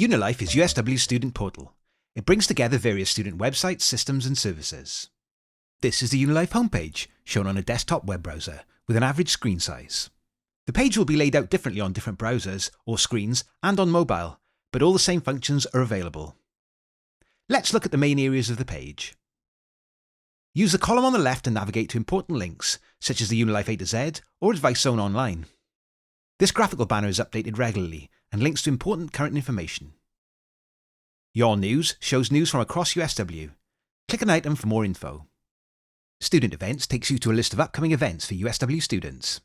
UniLife is USW's student portal. It brings together various student websites, systems and services. This is the UniLife homepage, shown on a desktop web browser, with an average screen size. The page will be laid out differently on different browsers or screens and on mobile, but all the same functions are available. Let's look at the main areas of the page. Use the column on the left to navigate to important links, such as the UniLife A to Z or Advice Zone Online. This graphical banner is updated regularly and links to important current information. Your News shows news from across USW. Click an item for more info. Student Events takes you to a list of upcoming events for USW students.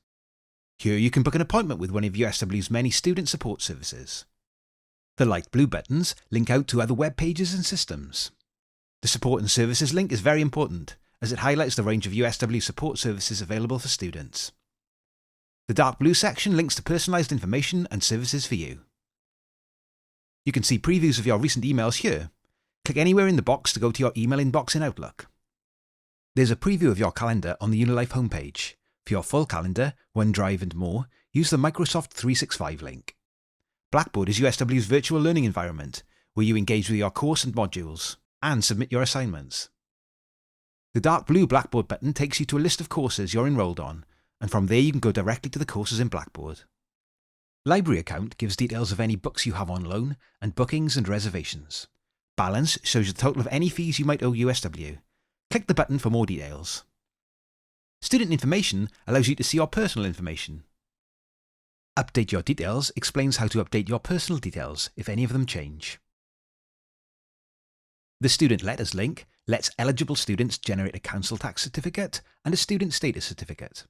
Here you can book an appointment with one of USW's many student support services. The light blue buttons link out to other web pages and systems. The Support and Services link is very important, as it highlights the range of USW support services available for students. The dark blue section links to personalised information and services for you. You can see previews of your recent emails here. Click anywhere in the box to go to your email inbox in Outlook. There's a preview of your calendar on the UniLife homepage. For your full calendar, OneDrive and more, use the Microsoft 365 link. Blackboard is USW's virtual learning environment, where you engage with your course and modules, and submit your assignments. The dark blue Blackboard button takes you to a list of courses you're enrolled on, and from there you can go directly to the courses in Blackboard. Library account gives details of any books you have on loan, and bookings and reservations. Balance shows the total of any fees you might owe USW. Click the button for more details. Student Information allows you to see your personal information. Update Your Details explains how to update your personal details if any of them change. The Student Letters link lets eligible students generate a council tax certificate and a student status certificate.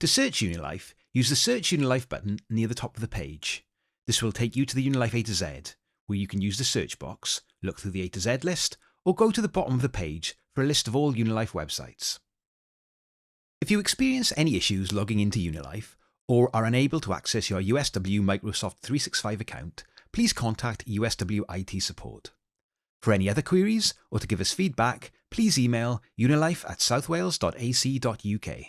To search UniLife, use the Search UniLife button near the top of the page. This will take you to the UniLife A to Z, where you can use the search box, look through the A to Z list, or go to the bottom of the page for a list of all UniLife websites. If you experience any issues logging into UniLife, or are unable to access your USW Microsoft 365 account, please contact USW IT support. For any other queries, or to give us feedback, please email unilife@southwales.ac.uk.